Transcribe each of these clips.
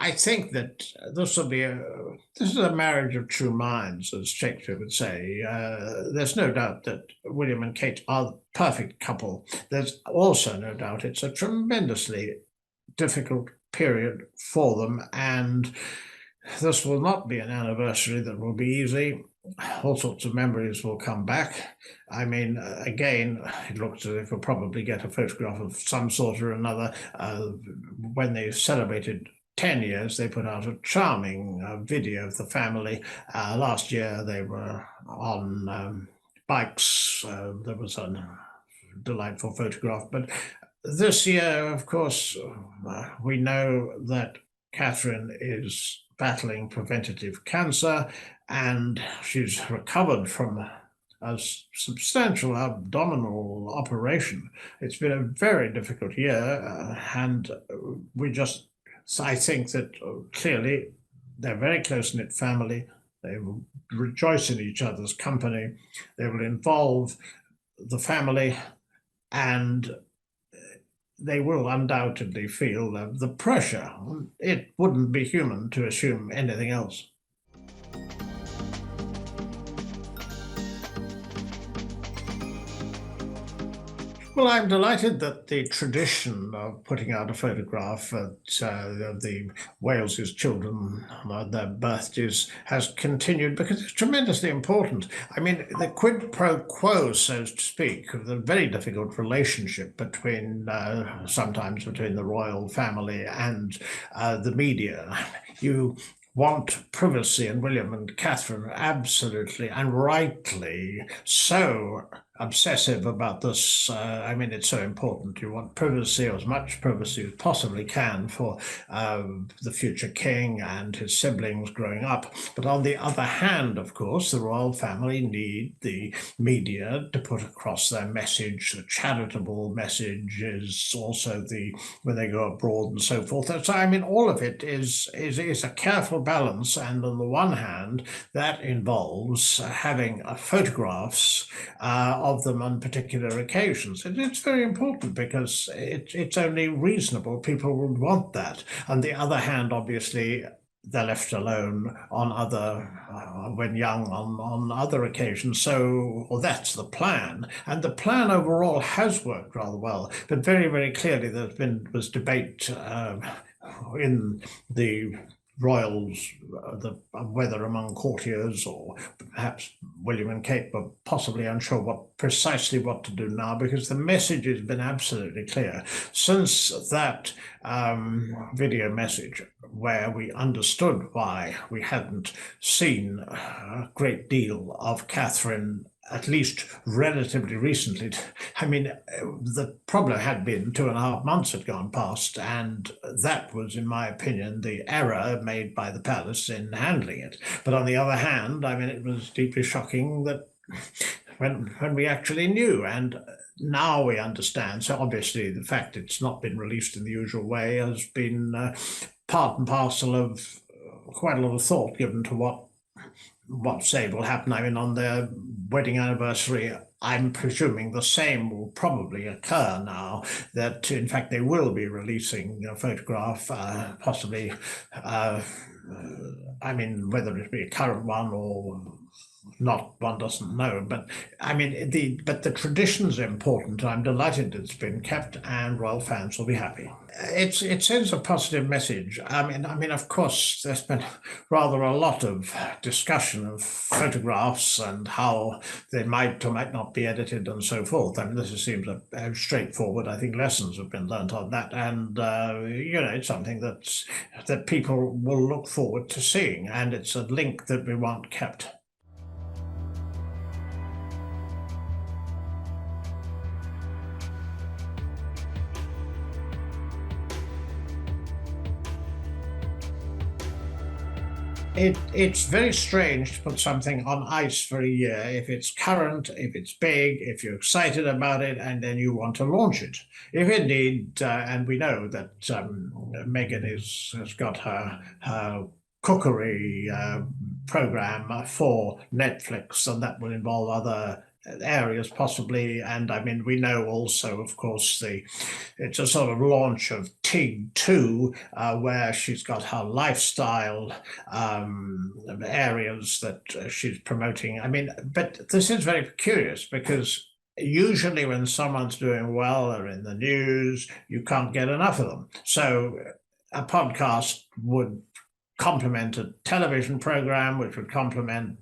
I think that this is a marriage of two minds, as Shakespeare would say. There's no doubt that William and Kate are the perfect couple. There's also no doubt it's a tremendously difficult period for them, and this will not be an anniversary that will be easy. All sorts of memories will come back. I mean, again, it looks as if we'll probably get a photograph of some sort or another. When they celebrated 10 years, they put out a charming video of the family. Last year, they were on bikes. There was a delightful photograph. But this year, of course, we know that Catherine is battling preventative cancer, and she's recovered from a substantial abdominal operation. It's been a very difficult year, and I think that clearly they're a very close-knit family. They will rejoice in each other's company. They will involve the family, and they will undoubtedly feel the pressure. It wouldn't be human to assume anything else. Well, I'm delighted that the tradition of putting out a photograph at the Wales's children on their birthdays has continued, because it's tremendously important. I mean, the quid pro quo, so to speak, of the very difficult relationship sometimes between the royal family and the media. You want privacy, and William and Catherine are absolutely and rightly so obsessive about this. I mean, it's so important. You want privacy, or as much privacy as possibly can, for the future king and his siblings growing up. But on the other hand, of course, the royal family need the media to put across their message. The charitable message is also when they go abroad and so forth. So, I mean, all of it is a careful balance. And on the one hand, that involves having photographs of them on particular occasions. It's very important, because it's only reasonable people would want that. On the other hand, obviously, they're left alone when young on other occasions. So, well, that's the plan. And the plan overall has worked rather well. But very, very clearly, was debate in the royals, whether among courtiers, or perhaps William and Kate were possibly unsure precisely what to do now, because the message has been absolutely clear since that video message, where we understood why we hadn't seen a great deal of Catherine, at least relatively recently. I mean, the problem had been 2.5 months had gone past, and that was, in my opinion, the error made by the palace in handling it. But on the other hand, I mean, it was deeply shocking that when we actually knew, and now we understand. So obviously the fact it's not been released in the usual way has been part and parcel of quite a lot of thought given to what say will happen. I mean, on their wedding anniversary, I'm presuming the same will probably occur now, that in fact they will be releasing a photograph, possibly, I mean, whether it be a current one or not, one doesn't know. But I mean, the tradition's important. I'm delighted it's been kept, and royal fans will be happy. It sends a positive message. I mean, of course, there's been rather a lot of discussion of photographs and how they might or might not be edited and so forth. I mean, this seems straightforward. I think lessons have been learnt on that, and it's something that people will look forward to seeing, and it's a link that we want kept. It's very strange to put something on ice for a year if it's current, if it's big, if you're excited about it, and then you want to launch it. If indeed, and we know that Meghan has got her cookery program for Netflix, and that will involve other areas possibly. And I mean, we know also, of course, it's a sort of launch of TIG 2, where she's got her lifestyle areas that she's promoting. I mean, but this is very curious because usually when someone's doing well or in the news, you can't get enough of them. So a podcast would complement a television program, which would complement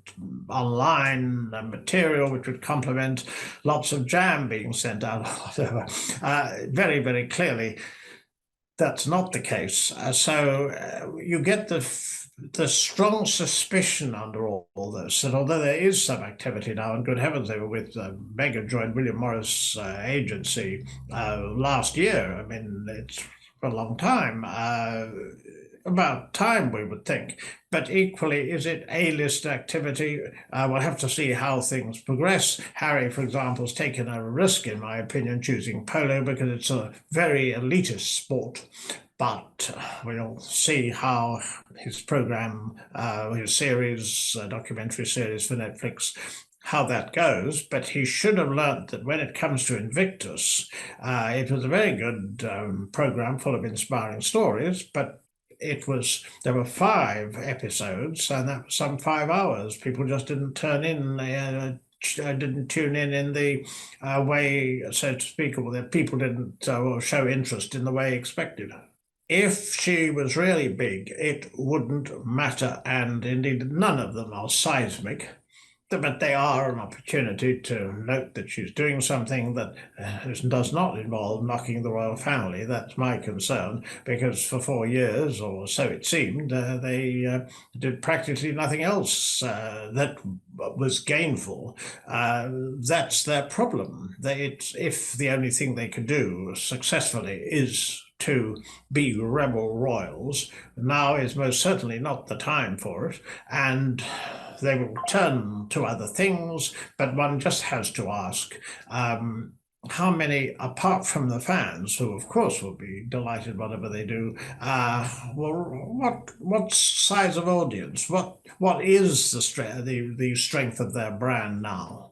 online material, which would complement lots of jam being sent out, whatever. Very, very clearly, that's not the case. You get the strong suspicion under all this that although there is some activity now, and good heavens, they were with Meghan joined William Morris agency last year. I mean, it's for a long time. About time, we would think. But equally, is it A-list activity? We'll have to see how things progress. Harry, for example, has taken a risk, in my opinion, choosing polo because it's a very elitist sport. But we'll see how his program, his series, documentary series for Netflix, how that goes. But he should have learnt that when it comes to Invictus, it was a very good program full of inspiring stories, but there were 5 episodes, and that was some 5 hours. People just didn't turn in, didn't tune in the way, so to speak, or that people didn't show interest in the way expected. If she was really big, it wouldn't matter, and indeed none of them are seismic. But they are an opportunity to note that she's doing something that does not involve knocking the royal family. That's my concern, because for 4 years, or so it seemed, they did practically nothing else that was gainful. That's their problem. If the only thing they could do successfully is to be rebel royals, now is most certainly not the time for it. And they will turn to other things, but one just has to ask how many, apart from the fans, who of course will be delighted whatever they do, what size of audience? What is the strength of their brand now?